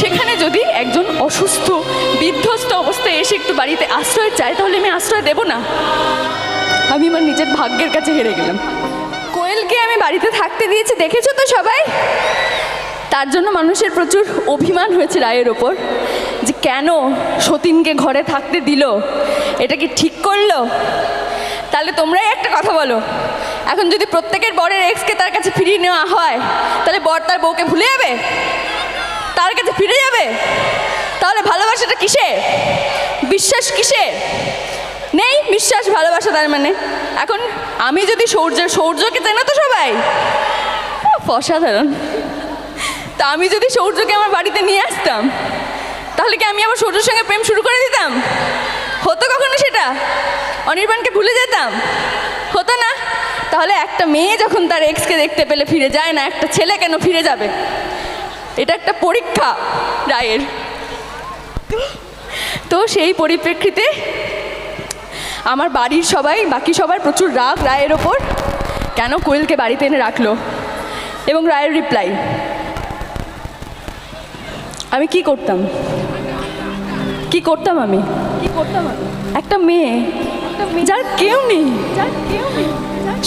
সেখানে যদি একজন অসুস্থ বিধ্বস্ত অবস্থায় এসে একটু বাড়িতে আশ্রয় চায়, তাহলে আমি আশ্রয় দেব না? আমি আমার নিজের ভাগ্যের কাছে হেরে গেলাম। কোয়েলকে আমি বাড়িতে থাকতে দিয়েছি, দেখেছো তো সবাই। তার জন্য মানুষের প্রচুর অভিমান হয়েছে রায়ের ওপর, যে কেন সতীনকে ঘরে থাকতে দিল, এটা কি ঠিক করলো? তাহলে তোমরাই একটা কথা বলো, এখন যদি প্রত্যেকের বরের এক্সকে তার কাছে ফিরিয়ে নেওয়া হয়, তাহলে বর তার বউকে ভুলে যাবে, তার কাছে ফিরে যাবে? তাহলে ভালোবাসাটা কিসে, বিশ্বাস কিসে? নেই বিশ্বাস ভালোবাসা। তার মানে এখন আমি যদি সৌর্যকে চেনো তো সবাই, অসাধারণ। তা আমি যদি সৌর্যকে আমার বাড়িতে নিয়ে আসতাম, তাহলে কি আমি আবার সৌর্যের সঙ্গে প্রেম শুরু করে দিতাম? হতো কখনো সেটা? অনির্বাণকে ভুলে যেতাম? হতো না। তাহলে একটা মেয়ে যখন তার এক্সকে দেখতে পেলে ফিরে যায় না, একটা ছেলে কেন ফিরে যাবে? এটা একটা পরীক্ষা রায়ের। তো সেই পরিপ্রেক্ষিতে আমার বাড়ির সবাই, বাকি সবার প্রচুর রাগ রায়ের ওপর, কেন কোয়েলকে বাড়িতে এনে রাখলো। এবং রায়ের রিপ্লাই, আমি কি করতাম আমি একটা মেয়ে যার কেউ নেই,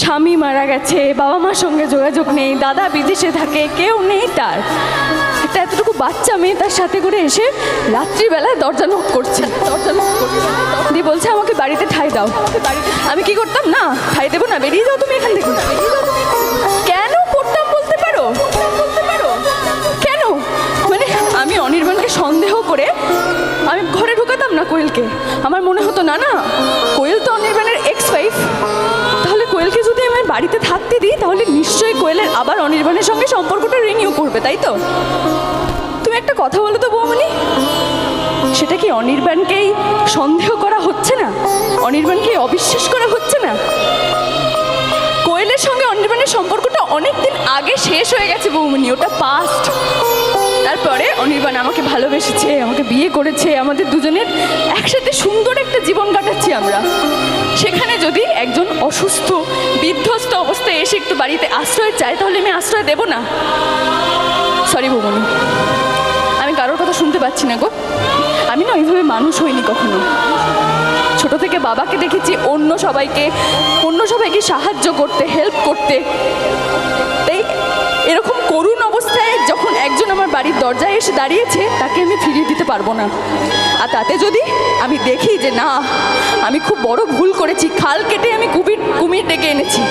স্বামী মারা গেছে, বাবা মার সঙ্গে যোগাযোগ নেই, দাদা বিদেশে থাকে, কেউ নেই তার, একটা এতটুকু বাচ্চা মেয়ে তার সাথে করে এসে রাত্রিবেলায় দরজা নক করছে, দিয়ে বলছে আমাকে বাড়িতে ঠাঁই দাও। আমি কি করতাম? না, ঠাঁই দেবো না, বেরিয়ে যাও তুমি এখান থেকে। কেন করতাম বলতে পারো? কেন? মানে আমি অনির্বাণকে সন্দেহ করে আমি ঘরে ঢুকাতাম না কোয়েলকে। আমার মনে হতো না না, কোয়েল তো অনির্বাণের এক্স ওয়াইফ, তাহলে কোয়েলকে যদি আমি বাড়িতে থাকতে দিই, তাহলে নিশ্চয়ই কোয়েলের আবার অনির্বাণের সঙ্গে সম্পর্কটা রিনিউ করবে, তাই তো? তুমি একটা কথা বলো তো বৌমনি, সেটা কি অনির্বাণকেই সন্দেহ করা হচ্ছে না? অনির্বাণকে অবিশ্বাস করা হচ্ছে না? কোয়েলের সঙ্গে অনির্বাণের সম্পর্কটা অনেকদিন আগে শেষ হয়ে গেছে বৌমনি, ওটা পাস্ট। তারপরে অনির্বাণ আমাকে ভালোবেসেছে, আমাকে বিয়ে করেছে, আমাদের দুজনের একসাথে সুন্দর একটা জীবন কাটাচ্ছি আমরা। সেখানে যদি একজন অসুস্থ বিধ্বস্ত অবস্থায় এসে একটু বাড়িতে আশ্রয় চায়, তাহলে আমি আশ্রয় দেব না। সরি বৌমনি, আমি কারোর কথা শুনতে পাচ্ছি না গো। আমি না ওইভাবে মানুষ হইনি কখনো। ছোট থেকে বাবাকে দেখেছি অন্য সবাইকে সাহায্য করতে, হেল্প করতে। তাই এরকম করুণ অবস্থায় যখন একজন আমার বাড়ির দরজায় এসে দাঁড়িয়েছে, তাকে আমি ফিরিয়ে দিতে পারবো না। আর তাতে যদি আমি দেখি যে না, আমি খুব বড় ভুল করেছি, খাল কেটে আমি কুমির ডেকে এনেছি,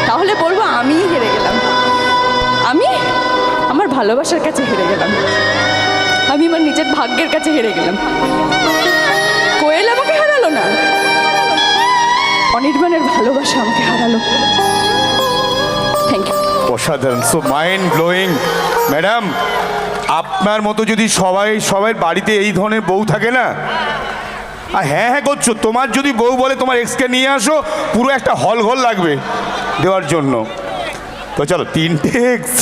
তাহলে বলবো আমি হেরে গেলাম, আমি আমার ভালোবাসার কাছে হেরে গেলাম, আমি আমার নিজের ভাগ্যের কাছে হেরে গেলাম। কোয়েল আমাকে হারালো না, অনির্বাণের ভালোবাসা আমাকে হারালো। Thank you. অসাধারণ, সো মাইন্ড ব্লোয়িং। ম্যাডাম, আপনার মতো যদি সবাই বাড়িতে এই ধরনের বউ থাকে না, আর হ্যাঁ করছো, তোমার যদি বউ বলে তোমার এক্সকে নিয়ে আসো, পুরো একটা হল লাগবে দেওয়ার জন্য। তো চলো, 3টে এক্স।